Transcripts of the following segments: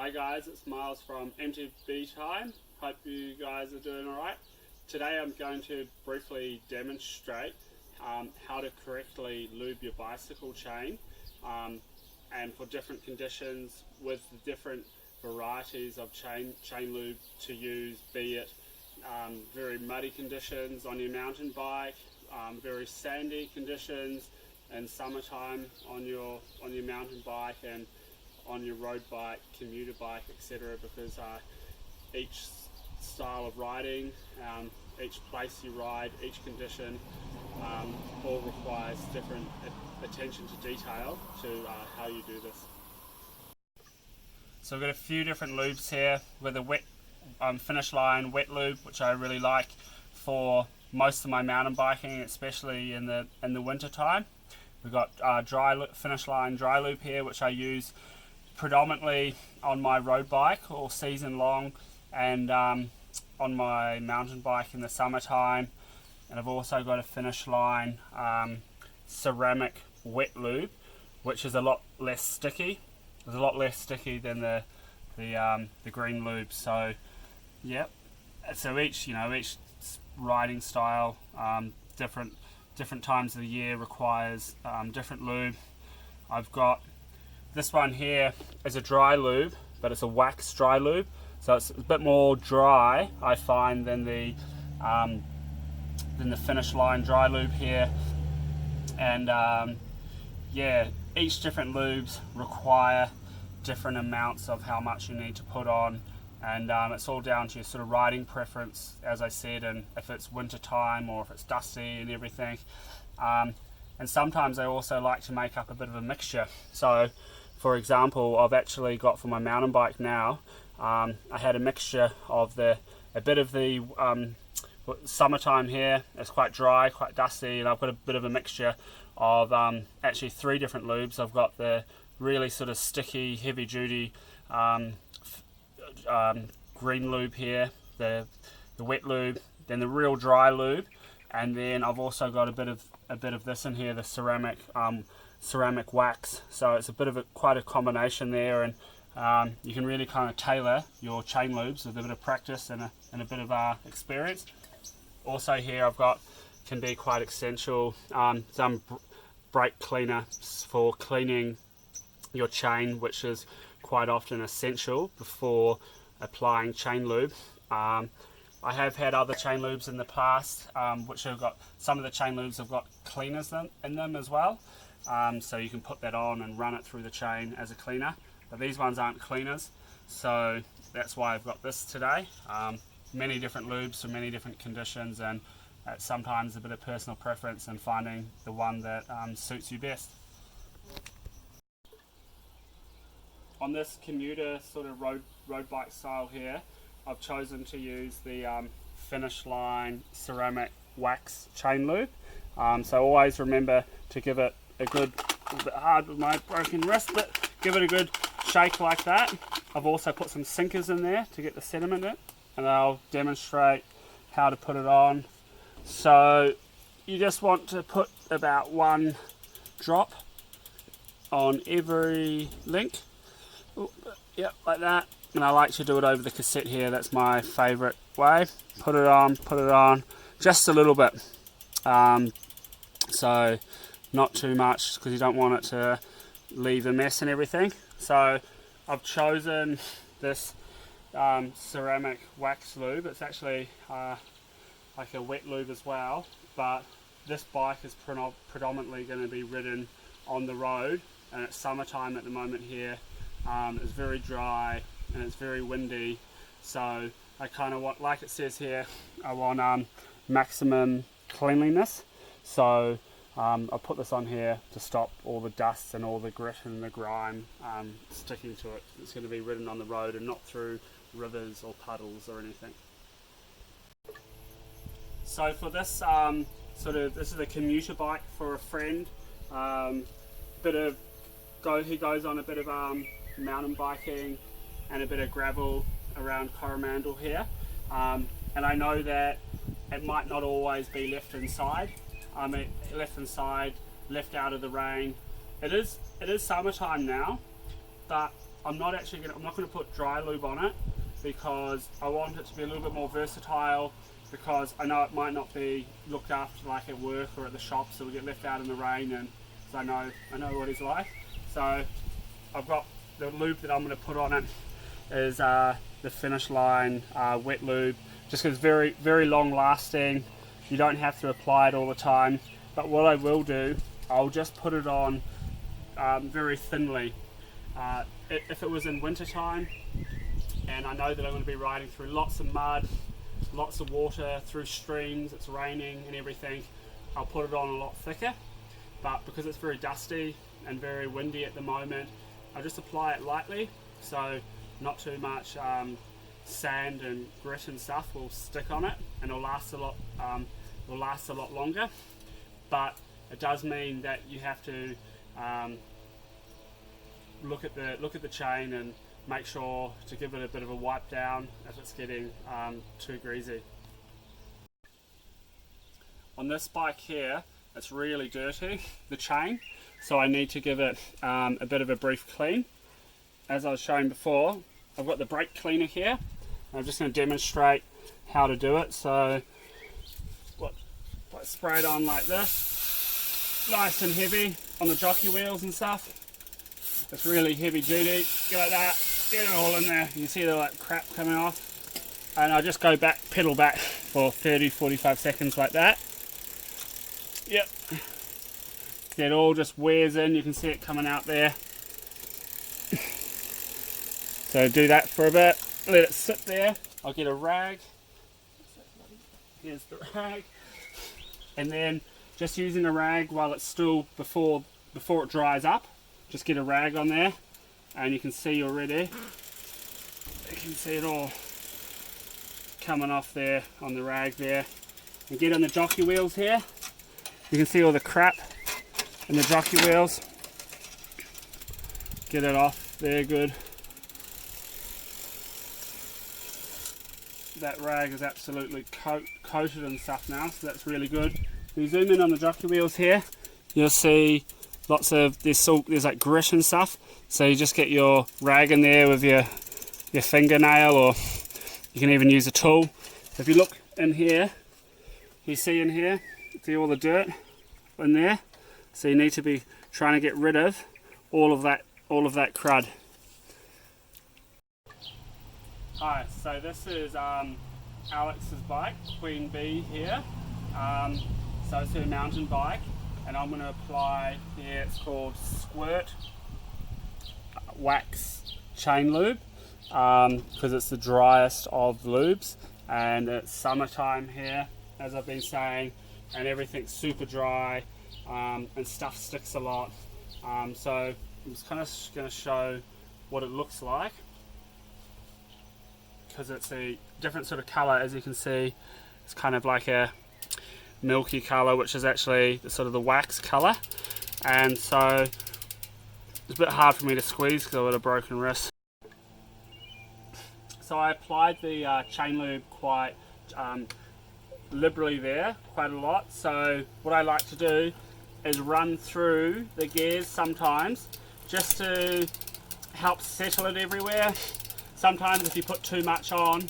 Hi guys, it's Miles from MTB Time. Hope you guys are doing alright. Today I'm going to briefly demonstrate how to correctly lube your bicycle chain and for different conditions with the different varieties of chain lube to use, be it very muddy conditions on your mountain bike, very sandy conditions in summertime on your mountain bike, and on your road bike, commuter bike, etc. Because each style of riding, each place you ride, each condition all requires different attention to detail to how you do this. So we've got a few different lubes here with a wet finish line wet lube, which I really like for most of my mountain biking, especially in the winter time. We've got finish line dry lube here, which I use predominantly on my road bike all season long, and on my mountain bike in the summertime. And I've also got a finish line ceramic wet lube, which is a lot less sticky. It's a lot less sticky than the green lube. So yep. So each riding style, different times of the year requires different lube. I've got this one here is a dry lube, but it's a wax dry lube, so it's a bit more dry, I find, than the finish line dry lube here. And yeah, each different lubes require different amounts of how much you need to put on, and it's all down to your sort of riding preference, as I said, and if it's winter time or if it's dusty and everything. And sometimes I also like to make up a bit of a mixture. So for example, I've actually got for my mountain bike now, I had a mixture of a bit of the summertime here. It's quite dry, quite dusty, and I've got a bit of a mixture of actually 3 different lubes. I've got the really sort of sticky, heavy duty green lube here, the wet lube, then the real dry lube, and then I've also got a bit of this in here, the ceramic wax. So it's a bit of quite a combination there, and you can really kind of tailor your chain lubes with a bit of practice and a bit of experience. Also here I've got, can be quite essential, some brake cleaner for cleaning your chain, which is quite often essential before applying chain lube. I have had other chain lubes in the past, which have got, some of the chain lubes have got cleaners in them as well. So you can put that on and run it through the chain as a cleaner, but these ones aren't cleaners, so that's why I've got this today. Many different lubes for many different conditions, and sometimes a bit of personal preference and finding the one that suits you best. On this commuter sort of road bike style here, I've chosen to use the finish line ceramic wax chain lube. So always remember to give it a good, a bit hard with my broken wrist, but give it a good shake like that. I've also put some sinkers in there to get the sediment in, and I'll demonstrate how to put it on. So you just want to put about 1 drop on every link. Yep, like that. And I like to do it over the cassette here. That's my favourite way. Put it on just a little bit. So not too much, because you don't want it to leave a mess and everything. So I've chosen this ceramic wax lube. It's actually like a wet lube as well, but this bike is predominantly going to be ridden on the road, and it's summertime at the moment here. It's very dry and it's very windy, so I kind of want, like it says here, I want maximum cleanliness. So I'll put this on here to stop all the dust and all the grit and the grime sticking to it. It's going to be ridden on the road and not through rivers or puddles or anything. So for this this is a commuter bike for a friend. He goes on a bit of mountain biking and a bit of gravel around Coromandel here, and I know that it might not always be left inside. Left out of the rain. It is summertime now, but I'm not going to put dry lube on it because I want it to be a little bit more versatile, because I know it might not be looked after like at work or at the shop, so we get left out in the rain, and so I know what it's like. So I've got the lube that I'm going to put on it is the Finish Line wet lube, just because it's very, very long lasting. You don't have to apply it all the time, but what I will do, I'll just put it on very thinly. If it was in winter time and I know that I'm going to be riding through lots of mud, lots of water, through streams, it's raining and everything, I'll put it on a lot thicker. But because it's very dusty and very windy at the moment, I'll just apply it lightly, so not too much sand and grit and stuff will stick on it, and it'll last a lot longer. But it does mean that you have to look at the chain and make sure to give it a bit of a wipe down if it's getting too greasy. On this bike here, it's really dirty, the chain, so I need to give it a bit of a brief clean. As I was showing before, I've got the brake cleaner here. I'm just going to demonstrate how to do it. So spray it on like this, nice and heavy on the jockey wheels and stuff. It's really heavy duty, go like that, get it all in there. You can see the like crap coming off, and I'll just go back, pedal back for 30-45 seconds like that. Yep, it all just wears in, you can see it coming out there. So do that for a bit, let it sit there. I'll get a rag, here's the rag, and then just using a rag while it's still, before it dries up, just get a rag on there, and you can see already, you can see it all coming off there on the rag there. And get on the jockey wheels here, you can see all the crap in the jockey wheels. Get it off there, good. That rag is absolutely coated and stuff now, so that's really good. If you zoom in on the jockey wheels here, you'll see lots of, there's like grit and stuff, so you just get your rag in there with your fingernail, or you can even use a tool. If you look in here, you see in here, see all the dirt in there, so you need to be trying to get rid of all of that crud. Hi, so this is Alex's bike, Queen Bee here. So it's her mountain bike, and I'm going to apply here, it's called Squirt Wax Chain Lube, because it's the driest of lubes, and it's summertime here, as I've been saying, and everything's super dry, and stuff sticks a lot. So I'm just kind of going to show what it looks like, because it's a different sort of colour. As you can see, it's kind of like a milky colour, which is actually the sort of the wax colour, and so it's a bit hard for me to squeeze because I've got a broken wrist. So I applied the chain lube quite liberally there, quite a lot. So what I like to do is run through the gears sometimes, just to help settle it everywhere. Sometimes if you put too much on,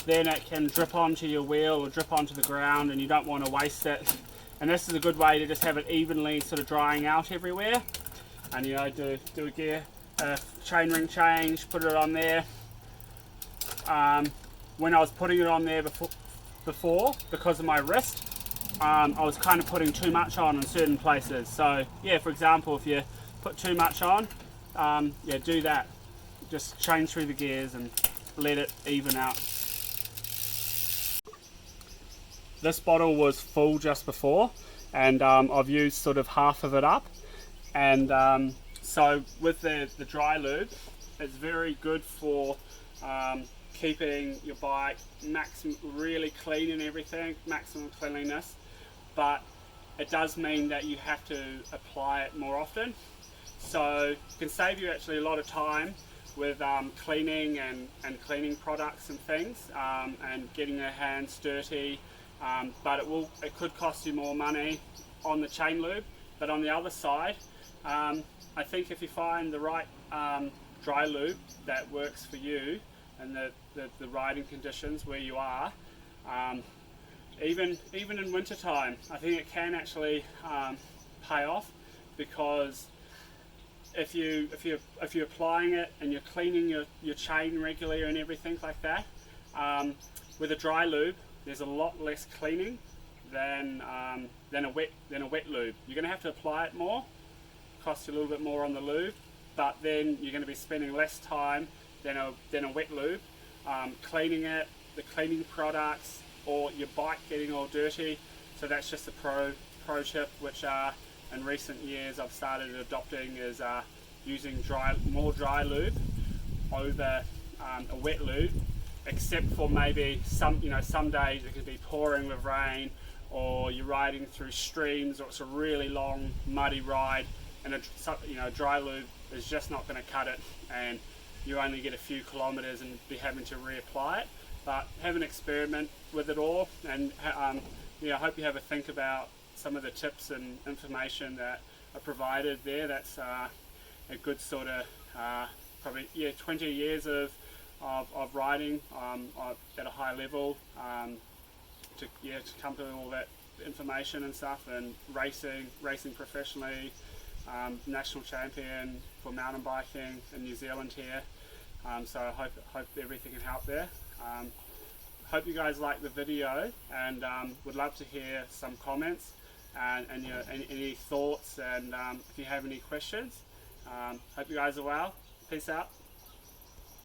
then it can drip onto your wheel or drip onto the ground, and you don't want to waste it. And this is a good way to just have it evenly sort of drying out everywhere. And you know, do a gear, chain ring change, put it on there. When I was putting it on there before, because of my wrist, I was kind of putting too much on in certain places. So yeah, for example, if you put too much on, yeah, do that. Just change through the gears and let it even out. This bottle was full just before, and I've used sort of half of it up. And so with the dry lube, it's very good for keeping your bike really clean and everything, maximum cleanliness, but it does mean that you have to apply it more often. So it can save you actually a lot of time with cleaning and cleaning products and things, and getting your hands dirty, but it could cost you more money on the chain lube. But on the other side, I think if you find the right dry lube that works for you and the riding conditions where you are. Even in winter time, I think it can actually pay off, because if you're applying it and you're cleaning your chain regularly and everything like that, with a dry lube there's a lot less cleaning than a wet lube. You're going to have to apply it more, cost you a little bit more on the lube, but then you're going to be spending less time than a wet lube cleaning it, the cleaning products, or your bike getting all dirty. So that's just a pro tip, which in recent years I've started adopting, is using more dry lube over a wet lube, except for maybe some days it could be pouring with rain, or you're riding through streams, or it's a really long muddy ride, and a dry lube is just not going to cut it, and you only get a few kilometers and be having to reapply it. But have an experiment with it all, and I hope you have a think about some of the tips and information that are provided there. That's a good sort of probably 20 years of riding at a high level, to come to all that information and stuff, and racing professionally, national champion for mountain biking in New Zealand here. So I hope everything can help there. Hope you guys like the video, and would love to hear some comments and any thoughts, and if you have any questions. Hope you guys are well. Peace out.